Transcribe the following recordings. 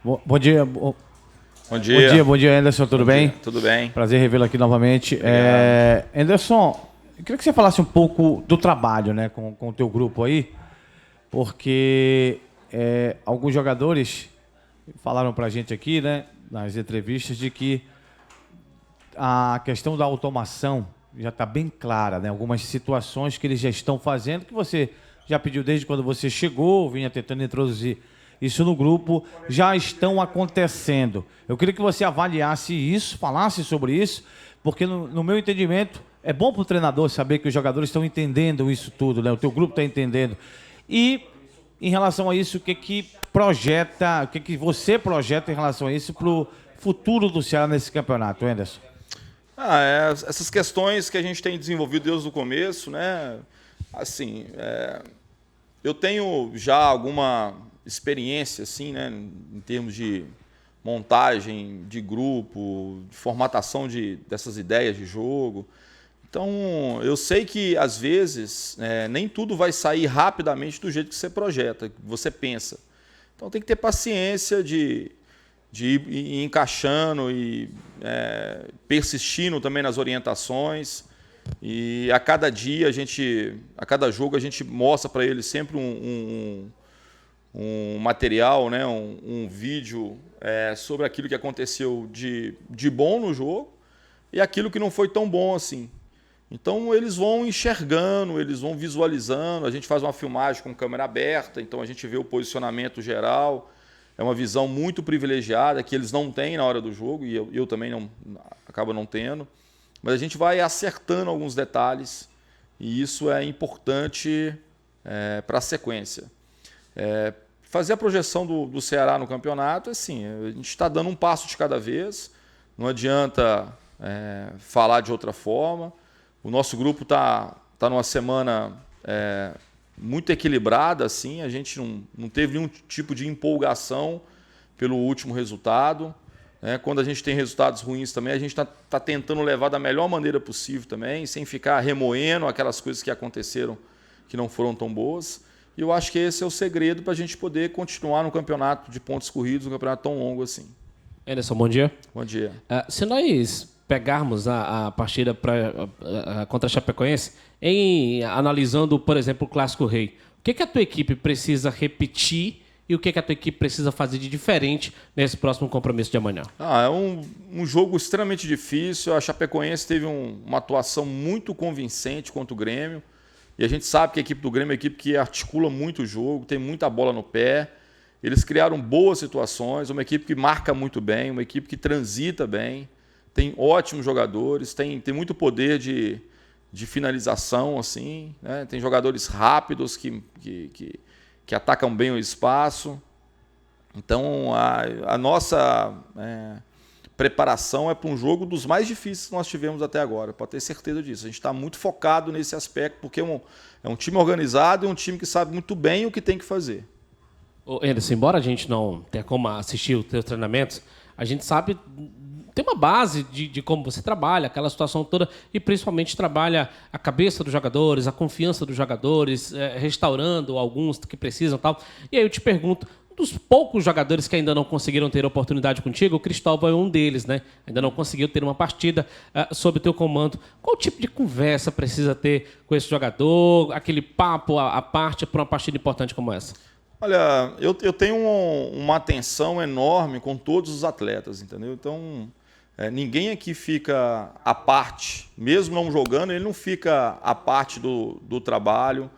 Bom dia. Bom dia. Bom dia, Anderson, tudo bem? Tudo bem. Prazer revê-lo aqui novamente. Anderson, eu queria que você falasse um pouco do trabalho, né, com o teu grupo aí, porque alguns jogadores falaram pra gente aqui, né, nas entrevistas, de que a questão da automação já está bem clara, né? Algumas situações que eles já estão fazendo, que você já pediu desde quando você chegou, vinha tentando introduzir isso no grupo, já estão acontecendo. Eu queria que você avaliasse isso, falasse sobre isso, porque no meu entendimento é bom para o treinador saber que os jogadores estão entendendo isso tudo, né? O teu grupo está entendendo. E em relação a isso, o que você projeta em relação a isso para o futuro do Ceará nesse campeonato, Anderson? Essas questões que a gente tem desenvolvido desde o começo, né? Assim, eu tenho já alguma experiência, assim, né, em termos de montagem de grupo, de formatação dessas ideias de jogo. Então, eu sei que, às vezes, nem tudo vai sair rapidamente do jeito que você projeta, que você pensa. Então, tem que ter paciência de ir encaixando e persistindo também nas orientações. E a cada dia, a cada jogo, a gente mostra para eles sempre um material, né, um vídeo sobre aquilo que aconteceu de bom no jogo e aquilo que não foi tão bom assim. Então eles vão enxergando, eles vão visualizando, a gente faz uma filmagem com câmera aberta, então a gente vê o posicionamento geral, é uma visão muito privilegiada que eles não têm na hora do jogo e eu também acabo não tendo, mas a gente vai acertando alguns detalhes e isso é importante para a sequência. Fazer a projeção do Ceará no campeonato, assim, a gente está dando um passo de cada vez, não adianta falar de outra forma. O nosso grupo está numa semana muito equilibrada, assim, a gente não teve nenhum tipo de empolgação pelo último resultado. Quando a gente tem resultados ruins também, a gente está tentando levar da melhor maneira possível também, sem ficar remoendo aquelas coisas que aconteceram que não foram tão boas. E eu acho que esse é o segredo para a gente poder continuar no campeonato de pontos corridos, um campeonato tão longo assim. Anderson, bom dia. Bom dia. Se nós pegarmos a partida contra a Chapecoense, analisando, por exemplo, o Clássico Rei, o que a tua equipe precisa repetir e o que a tua equipe precisa fazer de diferente nesse próximo compromisso de amanhã? É um jogo extremamente difícil. A Chapecoense teve uma atuação muito convincente contra o Grêmio. E a gente sabe que a equipe do Grêmio é uma equipe que articula muito o jogo, tem muita bola no pé. Eles criaram boas situações, uma equipe que marca muito bem, uma equipe que transita bem, tem ótimos jogadores, tem muito poder de finalização, assim, né? Tem jogadores rápidos que atacam bem o espaço. Então, a nossa preparação é para um jogo dos mais difíceis que nós tivemos até agora, pode ter certeza disso. A gente está muito focado nesse aspecto, porque é um time organizado e um time que sabe muito bem o que tem que fazer. Anderson, embora a gente não tenha como assistir os teus treinamentos, a gente sabe, tem uma base de como você trabalha, aquela situação toda, e principalmente trabalha a cabeça dos jogadores, a confiança dos jogadores, restaurando alguns que precisam e tal. E aí eu te pergunto, dos poucos jogadores que ainda não conseguiram ter oportunidade contigo, o Cristóvão é um deles, né? Ainda não conseguiu ter uma partida sob o teu comando. Qual tipo de conversa precisa ter com esse jogador, aquele papo à parte para uma partida importante como essa? Olha, eu tenho uma atenção enorme com todos os atletas, entendeu? Então, ninguém aqui fica à parte, mesmo não jogando, ele não fica à parte do trabalho.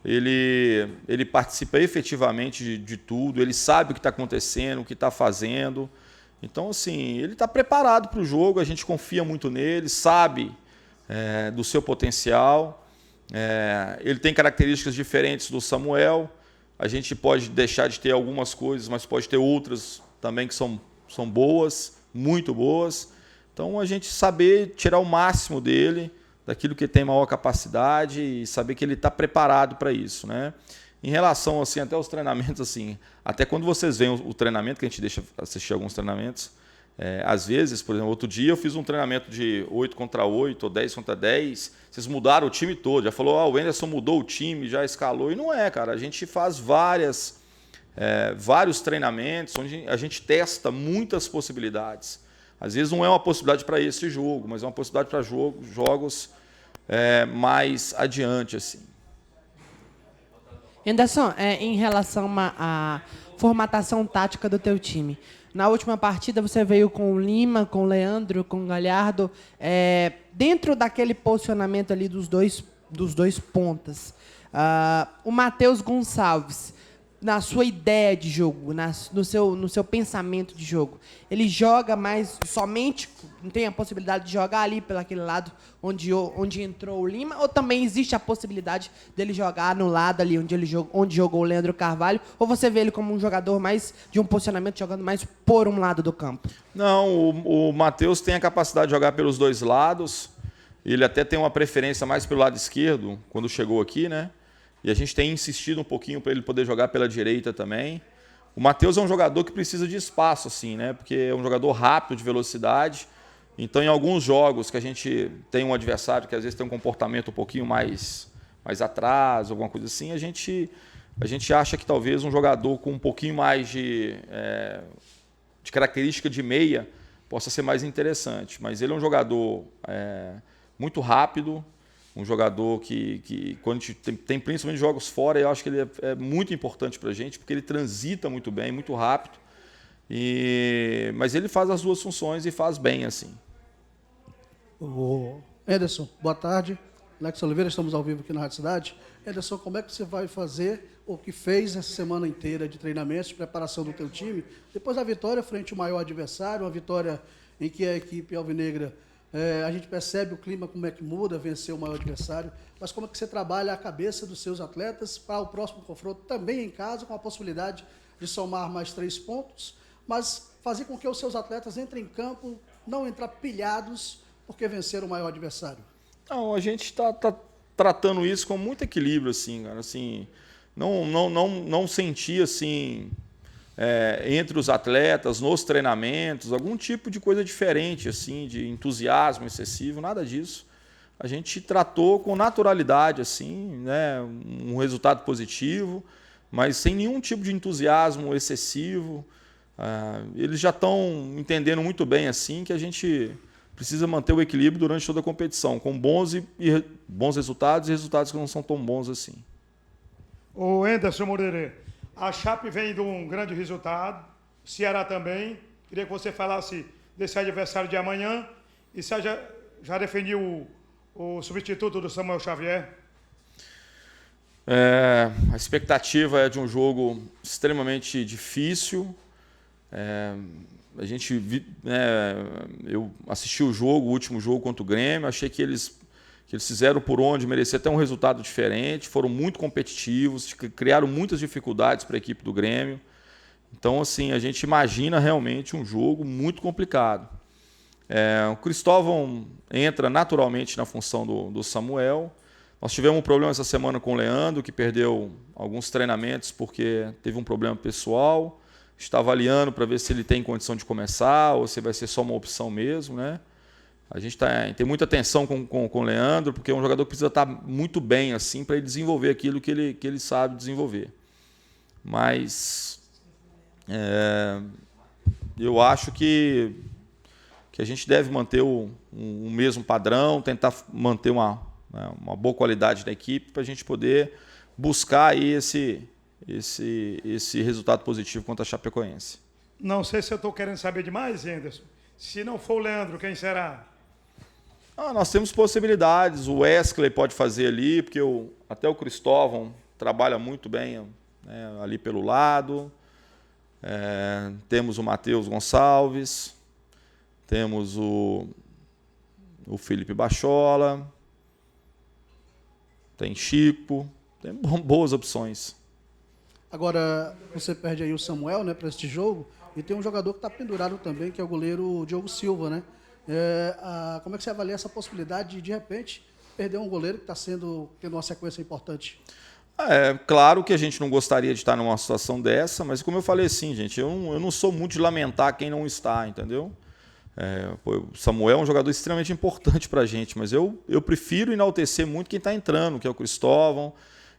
Ele participa efetivamente de tudo, ele sabe o que está acontecendo, o que está fazendo. Então, assim, ele está preparado para o jogo, a gente confia muito nele, sabe do seu potencial. Ele tem características diferentes do Samuel. A gente pode deixar de ter algumas coisas, mas pode ter outras também que são boas, muito boas. Então, a gente saber tirar o máximo dele, daquilo que tem maior capacidade e saber que ele está preparado para isso, né? Em relação, assim, até os treinamentos, assim, até quando vocês veem o treinamento, que a gente deixa assistir alguns treinamentos, às vezes, por exemplo, outro dia eu fiz um treinamento de 8 contra 8 ou 10 contra 10, vocês mudaram o time todo, já falou, o Anderson mudou o time, já escalou, e não é, cara, a gente faz várias vários treinamentos, onde a gente testa muitas possibilidades. Às vezes não é uma possibilidade para esse jogo, mas é uma possibilidade para jogos mais adiante, assim. Anderson, em relação à formatação tática do teu time, na última partida você veio com o Lima, com o Leandro, com o Galhardo, dentro daquele posicionamento ali dos dois pontas. O Matheus Gonçalves, na sua ideia de jogo, no seu pensamento de jogo, ele joga mais somente, não tem a possibilidade de jogar ali pelo aquele lado onde entrou o Lima, ou também existe a possibilidade dele jogar no lado ali onde jogou o Leandro Carvalho, ou você vê ele como um jogador mais de um posicionamento, jogando mais por um lado do campo? Não, o Matheus tem a capacidade de jogar pelos dois lados, ele até tem uma preferência mais pelo lado esquerdo, quando chegou aqui, né? E a gente tem insistido um pouquinho para ele poder jogar pela direita também. O Matheus é um jogador que precisa de espaço, assim, né? Porque é um jogador rápido, de velocidade. Então, em alguns jogos que a gente tem um adversário que às vezes tem um comportamento um pouquinho mais atrás, alguma coisa assim, a gente acha que talvez um jogador com um pouquinho mais de característica de meia possa ser mais interessante. Mas ele é um jogador muito rápido, um jogador que quando a gente tem principalmente jogos fora, eu acho que ele é muito importante para a gente, porque ele transita muito bem, muito rápido. Mas ele faz as duas funções e faz bem, assim. Anderson, boa tarde. Alex Oliveira, estamos ao vivo aqui na Rádio Cidade. Anderson, como é que você vai fazer o que fez essa semana inteira de treinamentos, de preparação do teu time, depois da vitória frente ao maior adversário, uma vitória em que a equipe alvinegra, a gente percebe o clima como é que muda, vencer o maior adversário, mas como é que você trabalha a cabeça dos seus atletas para o próximo confronto, também em casa, com a possibilidade de somar mais 3 pontos, mas fazer com que os seus atletas entrem em campo, não entrar pilhados, porque venceram o maior adversário? Não, a gente está tratando isso com muito equilíbrio, assim, cara. Assim, não sentir assim, entre os atletas, nos treinamentos, algum tipo de coisa diferente, assim, de entusiasmo excessivo, nada disso. A gente tratou com naturalidade, assim, né, um resultado positivo, mas sem nenhum tipo de entusiasmo excessivo. Eles já estão entendendo muito bem assim que a gente precisa manter o equilíbrio durante toda a competição, com bons resultados e resultados que não são tão bons assim. O Anderson Morerê, a Chape vem de um grande resultado, Ceará também. Queria que você falasse desse adversário de amanhã e se já definiu o substituto do Samuel Xavier. A expectativa é de um jogo extremamente difícil. Eu assisti o último jogo contra o Grêmio, achei que eles fizeram por onde, merecia até um resultado diferente, foram muito competitivos, criaram muitas dificuldades para a equipe do Grêmio. Então, assim, a gente imagina realmente um jogo muito complicado. O Cristóvão entra naturalmente na função do Samuel. Nós tivemos um problema essa semana com o Leandro, que perdeu alguns treinamentos porque teve um problema pessoal. Está avaliando para ver se ele tem condição de começar ou se vai ser só uma opção mesmo, né? A gente tem muita atenção com o Leandro, porque é um jogador que precisa estar muito bem assim para ele desenvolver aquilo que ele sabe desenvolver. Mas eu acho que a gente deve manter o mesmo padrão, tentar manter uma boa qualidade da equipe para a gente poder buscar aí esse resultado positivo contra a Chapecoense. Não sei se eu estou querendo saber demais, Anderson. Se não for o Leandro, quem será? Nós temos possibilidades. O Wesley pode fazer ali, porque até o Cristóvão trabalha muito bem, né, ali pelo lado. Temos o Matheus Gonçalves, temos o Felipe Bachola, tem Chico, tem boas opções. Agora, você perde aí o Samuel, né, para este jogo, e tem um jogador que está pendurado também, que é o goleiro Diogo Silva, né? Como é que você avalia essa possibilidade de repente, perder um goleiro que está tendo uma sequência importante? Claro que a gente não gostaria de estar numa situação dessa, mas como eu falei assim, gente, eu não sou muito de lamentar quem não está, entendeu? O Samuel é um jogador extremamente importante para a gente, mas eu prefiro enaltecer muito quem está entrando, que é o Cristóvão.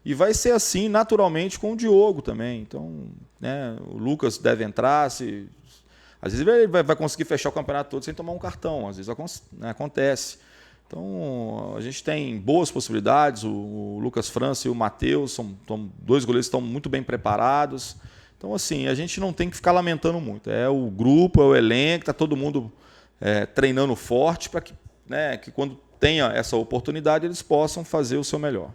E vai ser assim naturalmente com o Diogo também. Então, né? O Lucas deve entrar, às vezes ele vai conseguir fechar o campeonato todo sem tomar um cartão, às vezes acontece. Então, a gente tem boas possibilidades, o Lucas França e o Matheus são 2 goleiros que estão muito bem preparados. Então, assim, a gente não tem que ficar lamentando muito. É o grupo, é o elenco, está todo mundo treinando forte para que, né, que quando tenha essa oportunidade eles possam fazer o seu melhor.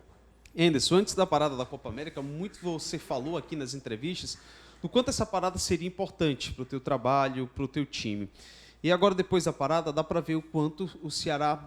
Anderson, antes da parada da Copa América, muito você falou aqui nas entrevistas do quanto essa parada seria importante para o teu trabalho, para o teu time. E agora, depois da parada, dá para ver o quanto o Ceará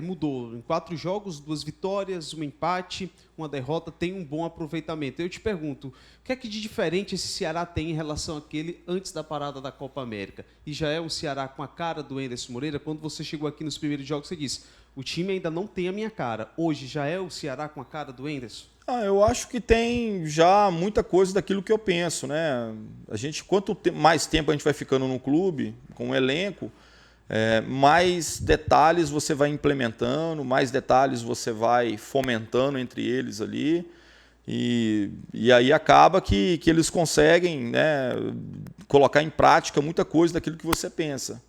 mudou. Em 4 jogos, 2 vitórias, 1 empate, 1 derrota, tem um bom aproveitamento. Eu te pergunto, o que é que de diferente esse Ceará tem em relação àquele antes da parada da Copa América? E já é um Ceará com a cara do Anderson Moreira? Quando você chegou aqui nos primeiros jogos, você disse, o time ainda não tem a minha cara. Hoje já é o Ceará com a cara do Anderson? Eu acho que tem já muita coisa daquilo que eu penso, né? A gente, quanto mais tempo a gente vai ficando no clube, com o elenco, mais detalhes você vai implementando, mais detalhes você vai fomentando entre eles ali, e aí acaba que eles conseguem, né, colocar em prática muita coisa daquilo que você pensa.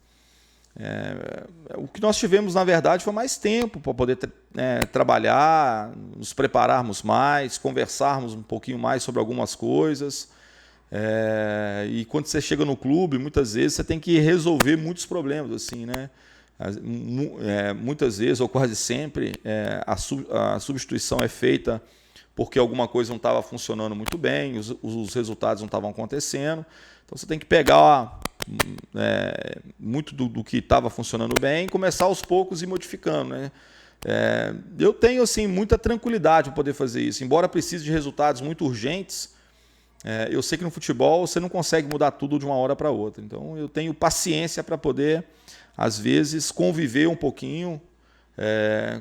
O que nós tivemos, na verdade, foi mais tempo para poder trabalhar, nos prepararmos mais, conversarmos um pouquinho mais sobre algumas coisas. E quando você chega no clube, muitas vezes você tem que resolver muitos problemas, assim, né? Muitas vezes, ou quase sempre, a substituição é feita porque alguma coisa não estava funcionando muito bem, os resultados não estavam acontecendo. Então você tem que pegar muito do que estava funcionando bem e começar aos poucos e modificando, né? Eu tenho assim, muita tranquilidade para poder fazer isso. Embora precise de resultados muito urgentes, eu sei que no futebol você não consegue mudar tudo de uma hora para outra. Então eu tenho paciência para poder, às vezes, conviver um pouquinho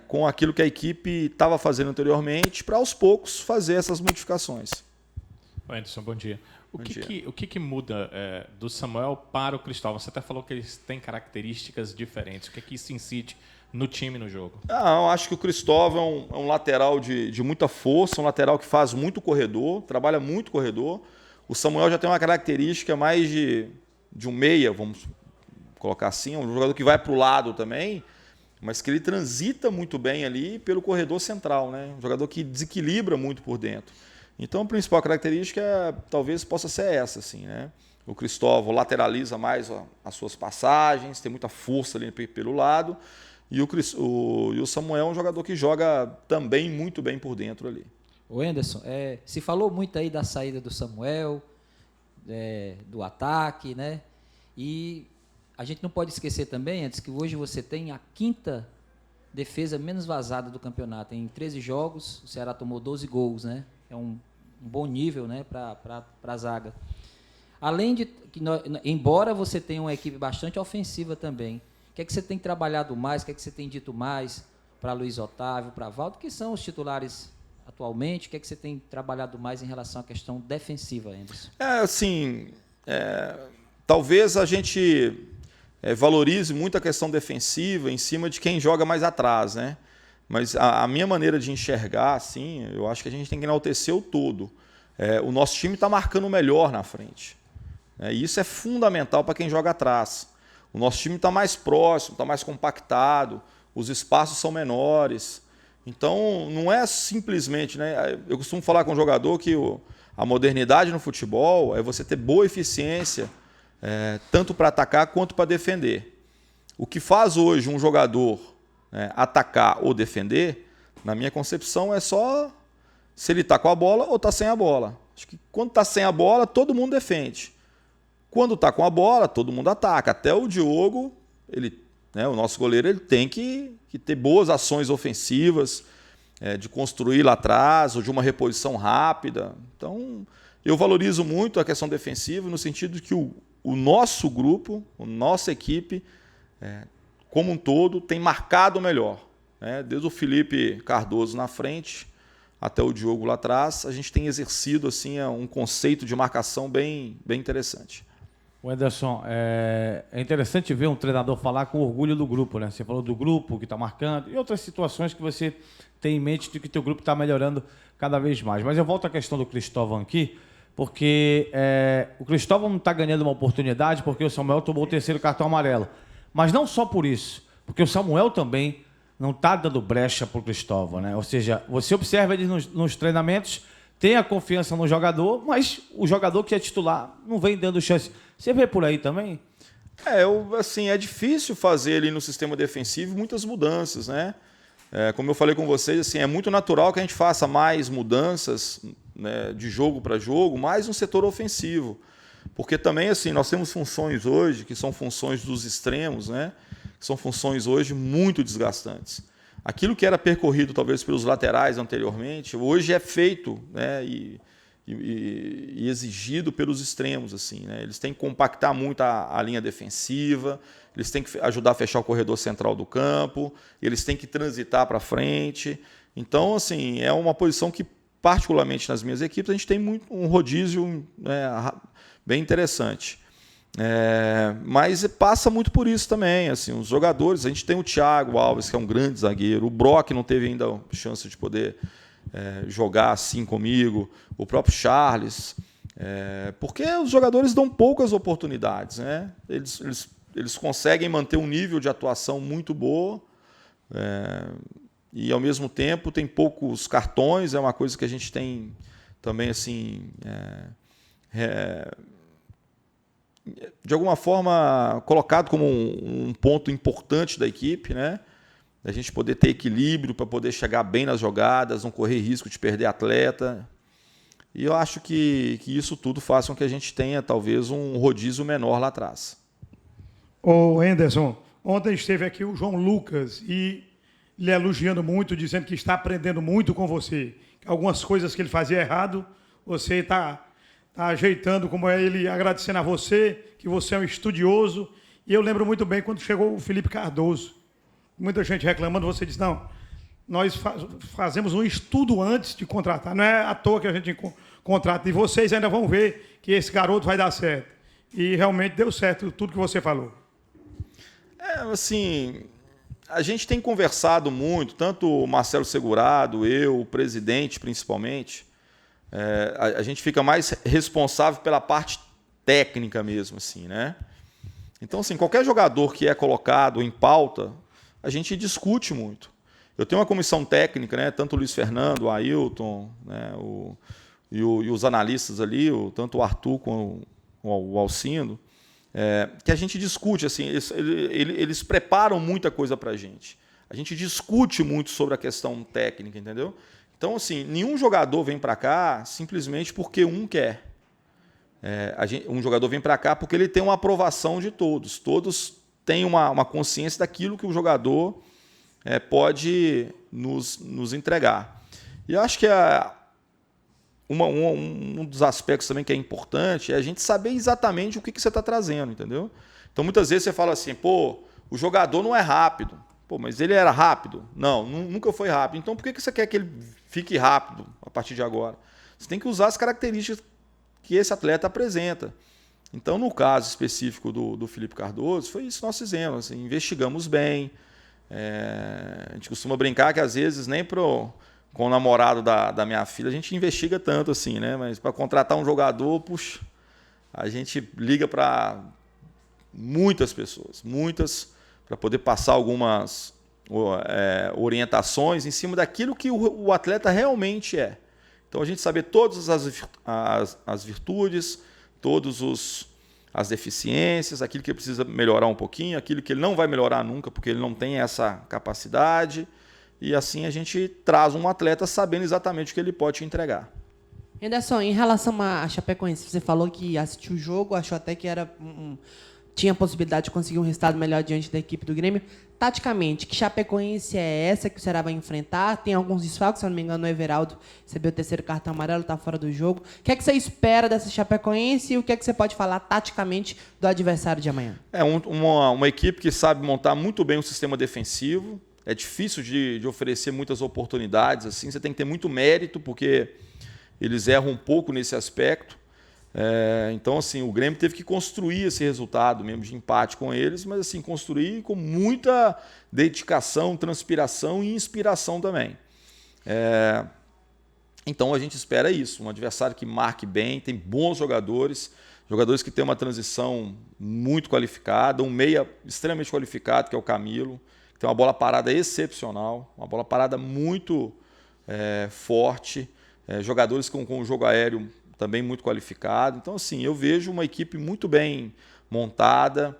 com aquilo que a equipe estava fazendo anteriormente, para aos poucos fazer essas modificações. Anderson, bom dia. O que muda do Samuel para o Cristóvão? Você até falou que eles têm características diferentes. O que é que isso incide no time, no jogo? Eu acho que o Cristóvão é um lateral de muita força, um lateral que faz muito corredor, trabalha muito corredor. O Samuel já tem uma característica mais de um meia, vamos colocar assim, um jogador que vai para o lado também, mas que ele transita muito bem ali pelo corredor central, né? Um jogador que desequilibra muito por dentro. Então, a principal característica talvez possa ser essa, assim, né? O Cristóvão lateraliza mais as suas passagens, tem muita força ali pelo lado, e o Samuel é um jogador que joga também muito bem por dentro ali. O Anderson, se falou muito aí da saída do Samuel, do ataque, né? E a gente não pode esquecer também, antes que hoje você tem a 5ª defesa menos vazada do campeonato. Em 13 jogos, o Ceará tomou 12 gols, né? É um bom nível, né, para a zaga. Além de que, embora você tenha uma equipe bastante ofensiva também, o que é que você tem trabalhado mais, o que é que você tem dito mais para Luiz Otávio, para Valdo, que são os titulares atualmente, o que é que você tem trabalhado mais em relação à questão defensiva, Anderson? Talvez a gente valorize muito a questão defensiva em cima de quem joga mais atrás, né? Mas a minha maneira de enxergar, assim, eu acho que a gente tem que enaltecer o todo. O nosso time está marcando melhor na frente. E isso é fundamental para quem joga atrás. O nosso time está mais próximo, está mais compactado, os espaços são menores. Então, não é simplesmente, né? Eu costumo falar com o jogador que a modernidade no futebol é você ter boa eficiência, tanto para atacar quanto para defender. O que faz hoje um jogador atacar ou defender, na minha concepção, é só se ele está com a bola ou está sem a bola. Acho que quando está sem a bola, todo mundo defende. Quando está com a bola, todo mundo ataca. Até o Diogo, o nosso goleiro, ele tem que ter boas ações ofensivas, de construir lá atrás, ou de uma reposição rápida. Então, eu valorizo muito a questão defensiva, no sentido de que o nosso grupo, a nossa equipe, como um todo, tem marcado melhor. Desde o Felipe Cardoso na frente até o Diogo lá atrás, a gente tem exercido assim, um conceito de marcação bem interessante. O Anderson, é interessante ver um treinador falar com orgulho do grupo, né? Você falou do grupo que está marcando e outras situações que você tem em mente de que o teu grupo está melhorando cada vez mais. Mas eu volto à questão do Cristóvão aqui, porque o Cristóvão não está ganhando uma oportunidade porque o Samuel tomou o 3º cartão amarelo. Mas não só por isso, porque o Samuel também não está dando brecha para o Cristóvão, né? Ou seja, você observa ele nos treinamentos, tem a confiança no jogador, mas o jogador que é titular não vem dando chance. Você vê por aí também? É difícil fazer ali no sistema defensivo muitas mudanças, né? Como eu falei com vocês, assim, é muito natural que a gente faça mais mudanças, né, de jogo para jogo, mais no setor ofensivo. Porque também, assim, nós temos funções hoje, que são funções dos extremos, né? Que são funções hoje muito desgastantes. Aquilo que era percorrido talvez pelos laterais anteriormente, hoje é feito, né, e exigido pelos extremos, assim, né? Eles têm que compactar muito a linha defensiva, eles têm que ajudar a fechar o corredor central do campo, eles têm que transitar para frente. Então, assim, é uma posição que, particularmente nas minhas equipes, a gente tem um rodízio, né, bem interessante. Mas passa muito por isso também, assim, os jogadores, a gente tem o Thiago Alves, que é um grande zagueiro, o Brock não teve ainda chance de poder jogar assim comigo, o próprio Charles, porque os jogadores dão poucas oportunidades, né? Eles conseguem manter um nível de atuação muito boa, e ao mesmo tempo tem poucos cartões, é uma coisa que a gente tem também, assim, de alguma forma colocado como um ponto importante da equipe, né? A gente poder ter equilíbrio para poder chegar bem nas jogadas, não correr risco de perder atleta. E eu acho que isso tudo faz com que a gente tenha talvez um rodízio menor lá atrás. Ô Anderson, ontem esteve aqui o João Lucas e lhe elogiando muito, dizendo que está aprendendo muito com você. Algumas coisas que ele fazia errado, você está ajeitando, como é ele agradecendo a você, que você é um estudioso. E eu lembro muito bem quando chegou o Felipe Cardoso. Muita gente reclamando, você disse, não, nós fazemos um estudo antes de contratar, não é à toa que a gente contrata, e vocês ainda vão ver que esse garoto vai dar certo. E realmente deu certo tudo que você falou. Assim, a gente tem conversado muito, tanto o Marcelo Segurado, eu, o presidente principalmente, a gente fica mais responsável pela parte técnica mesmo, assim, né? Então, assim, qualquer jogador que é colocado em pauta, a gente discute muito. Eu tenho uma comissão técnica, né, tanto o Luiz Fernando, o Ailton, né, e os analistas ali, tanto o Arthur como o Alcindo, que a gente discute, assim, eles preparam muita coisa para a gente. A gente discute muito sobre a questão técnica, entendeu? Então, assim, nenhum jogador vem para cá simplesmente porque um quer. Um jogador vem para cá porque ele tem uma aprovação de todos. Todos têm uma consciência daquilo que o jogador pode nos entregar. E eu acho que um dos aspectos também que é importante é a gente saber exatamente o que você está trazendo, entendeu? Então, muitas vezes você fala assim, o jogador não é rápido. Mas ele era rápido? Não, nunca foi rápido. Então, por que você quer que ele fique rápido a partir de agora? Você tem que usar as características que esse atleta apresenta. Então, no caso específico do Felipe Cardoso, foi isso que nós fizemos. Assim, investigamos bem. A gente costuma brincar que, às vezes, nem com o namorado da minha filha, a gente investiga tanto assim, né? Mas para contratar um jogador, puxa, a gente liga para muitas pessoas, para poder passar algumas orientações em cima daquilo que o atleta realmente é. Então, a gente saber todas as virtudes, todas as deficiências, aquilo que ele precisa melhorar um pouquinho, aquilo que ele não vai melhorar nunca, porque ele não tem essa capacidade. E assim a gente traz um atleta sabendo exatamente o que ele pode te entregar. Anderson, em relação a Chapecoense, você falou que assistiu o jogo, achou até que tinha possibilidade de conseguir um resultado melhor diante da equipe do Grêmio. Taticamente, que Chapecoense é essa que o Ceará vai enfrentar? Tem alguns desfalques, se eu não me engano, o Everaldo recebeu o 3º cartão amarelo, está fora do jogo. O que é que você espera dessa Chapecoense e o que é que você pode falar taticamente do adversário de amanhã? Uma equipe que sabe montar muito bem um sistema defensivo. É difícil de oferecer muitas oportunidades, assim. Você tem que ter muito mérito, porque eles erram um pouco nesse aspecto. Então, assim, o Grêmio teve que construir esse resultado mesmo de empate com eles, mas assim, construir com muita dedicação, transpiração e inspiração também. Então a gente espera isso, um adversário que marque bem, tem bons jogadores que têm uma transição muito qualificada, um meia extremamente qualificado, que é o Camilo, que tem uma bola parada excepcional, uma bola parada muito forte, jogadores com o jogo aéreo também muito qualificado. Então, assim, eu vejo uma equipe muito bem montada.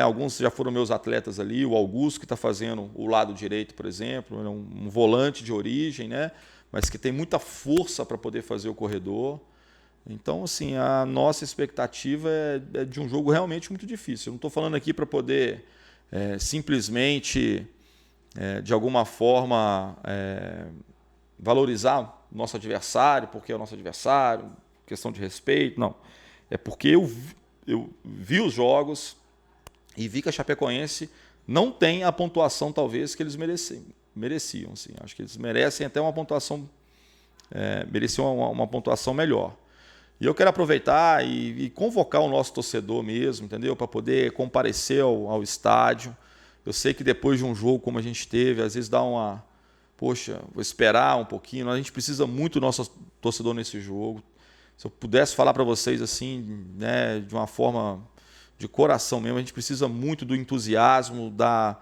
Alguns já foram meus atletas ali, o Augusto, que está fazendo o lado direito, por exemplo, um volante de origem, né? Mas que tem muita força para poder fazer o corredor. Então, assim, a nossa expectativa é de um jogo realmente muito difícil. Eu não estou falando aqui para poder simplesmente, de alguma forma, valorizar o nosso adversário, porque é o nosso adversário, questão de respeito, não. É porque eu vi os jogos e vi que a Chapecoense não tem a pontuação, talvez, que eles mereciam. Assim. Acho que eles merecem até uma pontuação, mereciam uma pontuação melhor. E eu quero aproveitar e convocar o nosso torcedor mesmo, entendeu? Para poder comparecer ao estádio. Eu sei que depois de um jogo como a gente teve, às vezes dá uma... Poxa, vou esperar um pouquinho. A gente precisa muito do nosso torcedor nesse jogo. Se eu pudesse falar para vocês assim, né, de uma forma de coração mesmo, a gente precisa muito do entusiasmo, da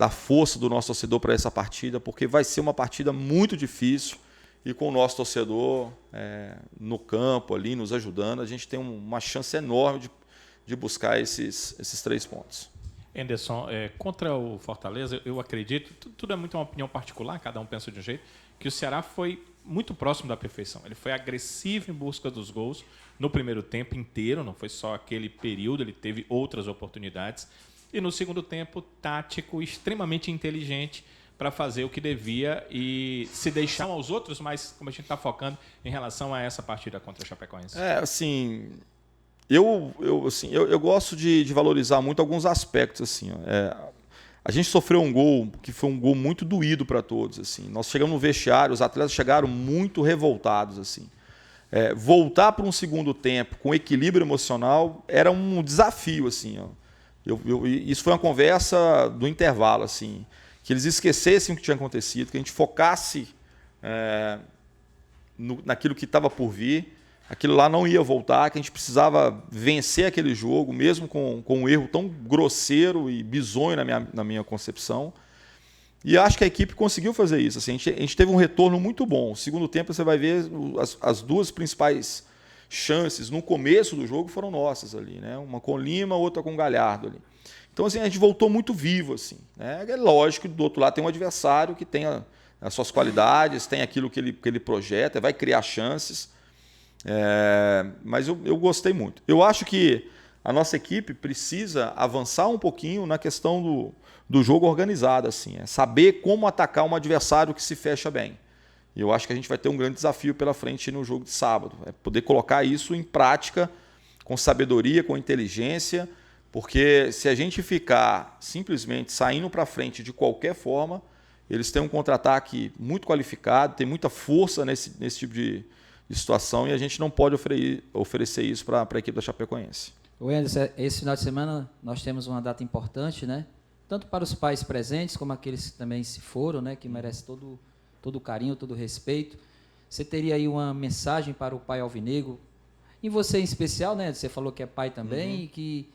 força do nosso torcedor para essa partida, porque vai ser uma partida muito difícil e com o nosso torcedor no campo ali, nos ajudando, a gente tem uma chance enorme de buscar esses 3 pontos. Anderson, contra o Fortaleza, eu acredito, tudo é muito uma opinião particular, cada um pensa de um jeito, que o Ceará foi muito próximo da perfeição. Ele foi agressivo em busca dos gols no primeiro tempo inteiro, não foi só aquele período, ele teve outras oportunidades. E no segundo tempo, tático, extremamente inteligente para fazer o que devia e se deixar aos outros, mas como a gente está focando em relação a essa partida contra a Chapecoense. Assim... Eu gosto de valorizar muito alguns aspectos. Assim, a gente sofreu um gol que foi um gol muito doído para todos. Assim. Nós chegamos no vestiário, os atletas chegaram muito revoltados. Assim. Voltar para um segundo tempo com equilíbrio emocional era um desafio. Assim, isso foi uma conversa do intervalo. Assim, que eles esquecessem o que tinha acontecido, que a gente focasse naquilo que estava por vir. Aquilo lá não ia voltar, que a gente precisava vencer aquele jogo, mesmo com um erro tão grosseiro e bizonho na minha concepção. E acho que a equipe conseguiu fazer isso. Assim, a gente teve um retorno muito bom. No segundo tempo, você vai ver as 2 principais chances no começo do jogo foram nossas ali, né? Uma com Lima, outra com Galhardo ali. Então, assim, a gente voltou muito vivo. Assim, né? É lógico que do outro lado tem um adversário que tem as suas qualidades, tem aquilo que ele projeta, vai criar chances. Mas eu gostei muito. Eu acho que a nossa equipe precisa avançar um pouquinho na questão do jogo organizado, assim, saber como atacar um adversário que se fecha bem. E eu acho que a gente vai ter um grande desafio pela frente no jogo de sábado, poder colocar isso em prática com sabedoria, com inteligência, porque se a gente ficar simplesmente saindo para frente de qualquer forma, eles têm um contra-ataque muito qualificado, tem muita força nesse tipo de situação e a gente não pode oferecer isso para a equipe da Chapecoense. Anderson, esse final de semana nós temos uma data importante, né? Tanto para os pais presentes como aqueles que também se foram, né? Que merecem todo o carinho, todo o respeito. Você teria aí uma mensagem para o pai alvinegro? E você em especial, né? Você falou que é pai também e que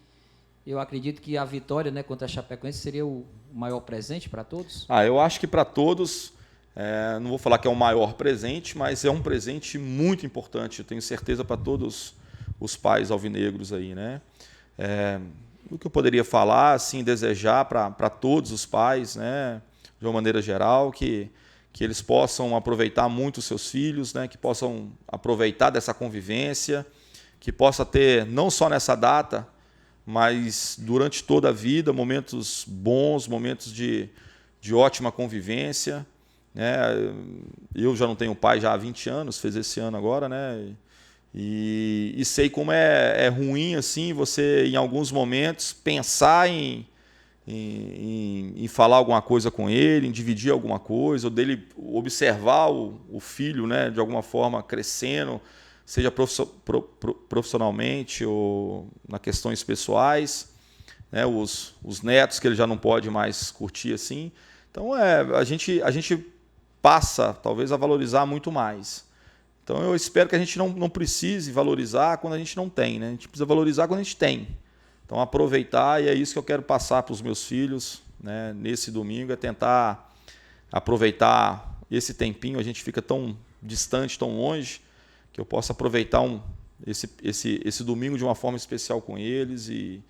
eu acredito que a vitória, né, contra a Chapecoense seria o maior presente para todos? Eu acho que para todos... não vou falar que é o maior presente, mas é um presente muito importante, eu tenho certeza, para todos os pais alvinegros aí, né? O que eu poderia falar, assim, desejar para todos os pais, né, de uma maneira geral, que eles possam aproveitar muito os seus filhos, né, que possam aproveitar dessa convivência, que possa ter, não só nessa data, mas durante toda a vida, momentos bons, momentos de ótima convivência. Eu já não tenho pai já há 20 anos, fez esse ano agora, né? E sei como é ruim assim você, em alguns momentos, pensar em falar alguma coisa com ele, em dividir alguma coisa, ou dele observar o filho, né, de alguma forma crescendo, seja profissionalmente ou nas questões pessoais, né, os netos que ele já não pode mais curtir assim. Então a gente passa talvez a valorizar muito mais. Então eu espero que a gente não precise valorizar quando a gente não tem, né? A gente precisa valorizar quando a gente tem. Então aproveitar, e é isso que eu quero passar para os meus filhos, né, nesse domingo, é tentar aproveitar esse tempinho, a gente fica tão distante, tão longe, que eu possa aproveitar esse domingo de uma forma especial com eles, e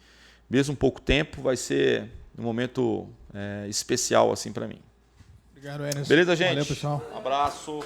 mesmo pouco tempo vai ser um momento especial assim para mim. Obrigado, Enes. Beleza, gente? Valeu, pessoal. Um abraço.